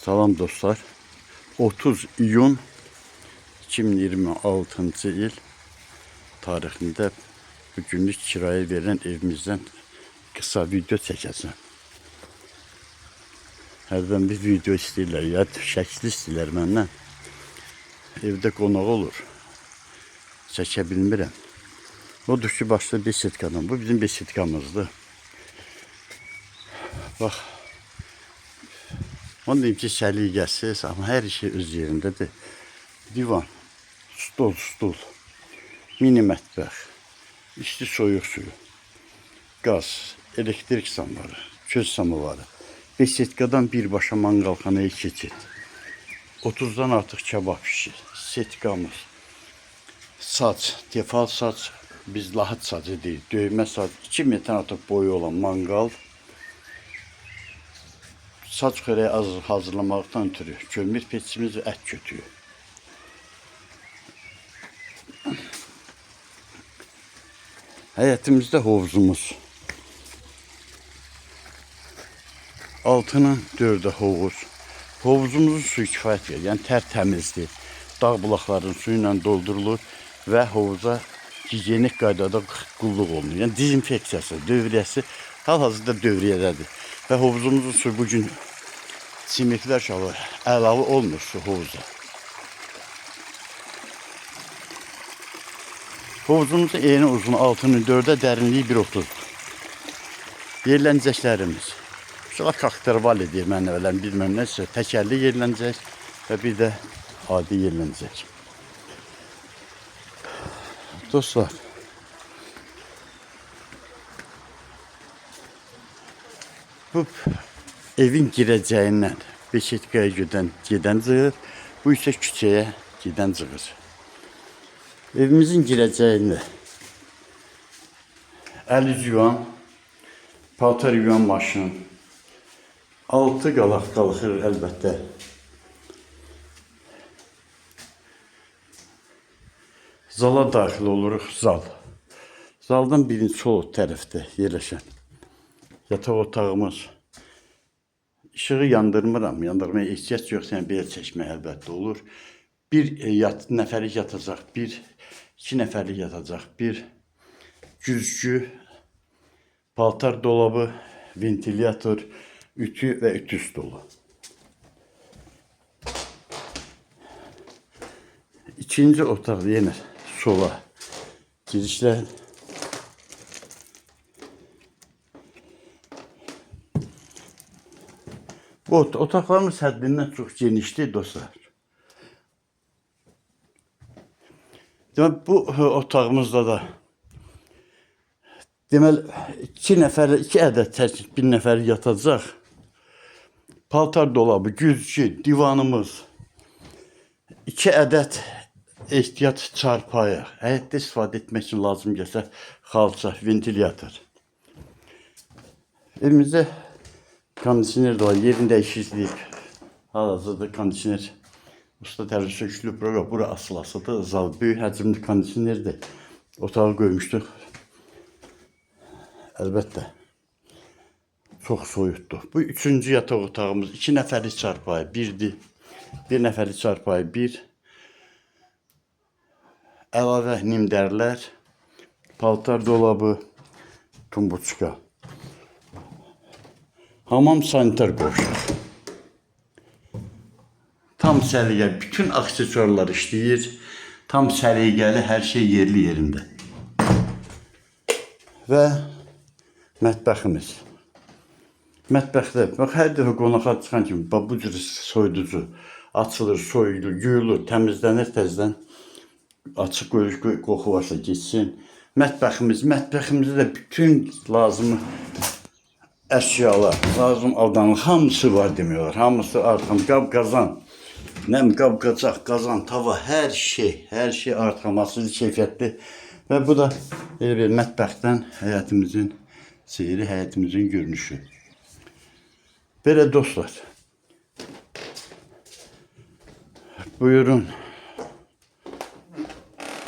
Salam dostlar. 30 iyun 2026 il tarixində bugünlük kiraya verilen evimizden kısa video çəkəcəm. Hərdən bir video istəyirlər, ya şəkli istəyirlər məndən. Evdə qonaq olur. Çəkə bilmirəm. Odur ki, başda besetkadan. Bu bizim besetkamızdır. Bax. Onu deyim ki, səliqəsiz, amma hər şey öz yerindədir. Divan, stol, mini mətbəx, içli soyuq suyu, qaz, elektrik samları, köz samovarı, besetkadan birbaşa manqalxanaya keçid, 30'dan artıq kebab işi, setkamız, saç, defal saç, biz lahıt sacı deyil, döymə saç, 2 metr artıq boyu olan manqal, saç xörəyi hazırlamaktan ötürü kömür peçimiz ve ət kötüyü. Həyətimizdə hovuzumuz. Altına 4'ə hovuz. Hovuzumuzun suyu kifayət verir. Yəni tərtəmizdir. Dağ bulaqlarının suyu ilə doldurulur və hovuza gigiyenik qaydada qulluq olunur. Yəni dezinfeksiyası, dövriyyəsi hal-hazırda dövriyyədədir. Və hovuzumuzun suyu bugün simiklər şalı əlavə olmur su hovuza. Hovuzumuzun eni uzun 6'nın 4'ə, dərinliyi 1.30. Yerləncəklərimiz. Şuna kakterval edir mən evlən bilməm nəsə. Təkərli yerləncək və bir də adi yerləncək. Dostlar. Bu evin girəcəyindən Beşetkaya gedən cığır, bu isə küçəyə gedən cığır. Evimizin girəcəyində əl yuvan, paltar yuvan maşın, 6 qalaq qalxır əlbəttə. Zala daxil oluruq, zal. Zaldan birinci sol tərəfdə yerləşən yataq otağımız. İşığı yandırmıram, yandırmaya ehtiyac yox, yəni belə çəkmək əlbəttə olur. Bir nəfərlik yatacaq, iki nəfərlik yatacaq, bir güzgü, paltar dolabı, ventilyator, ütü və ütü stolu. İkinci otaq yenə sola girişlər. Bu otaqlarımız həddindən çox genişdir dostlar. Deməli, bu otağımızda da deməli, 2 ədəd çəkib bir nəfər yatacaq. Paltar dolabı, güzgü, divanımız, 2 ədəd ehtiyat çarpayı, həyətdə istifadə etmək üçün lazım gəlsə xalça, ventilyator. Evimizdə kondisyoner de var, yerini dəyişiklik. Hal-hazırda kondisyoner usta tərzi sökülüb, bura asılasıdır. Zal böyük həcmli kondisyonerdir. Otağı qoymuşduq. Əlbəttə, çox soyutdur. Bu 3-cü yataq otağımız, 2 nəfərlik çarpayı, 1'dir. 1 nəfərlik çarpayı, 1. Əlavə nimdərlər, paltar dolabı, tumbuçka. Hamam sanitar qovşaq. Tam səliqə, bütün aksesuarlar işləyir. Tam səliqəli, hər şey yerli yerində. Və mətbəximiz. Mətbəxdə, bax, hər dəfə qonağa çıxan kimi, bu cür soyuducu açılır, soyulur, yuyulur, təmizlənir təzdən. Açıq qoxu varsa geçsin. Mətbəximizdə də bütün lazımı əşyalar, lazım aldanın hamısı var demiyorlar. Hamısı artıq qab-qazan, nəm qab-qacaq, qazan, tava, hər şey artıq asılı keyfiyyətli. Və bu da bir mətbəxdən həyətimizin seyri, həyətimizin görünüşü. Belə dostlar. Buyurun.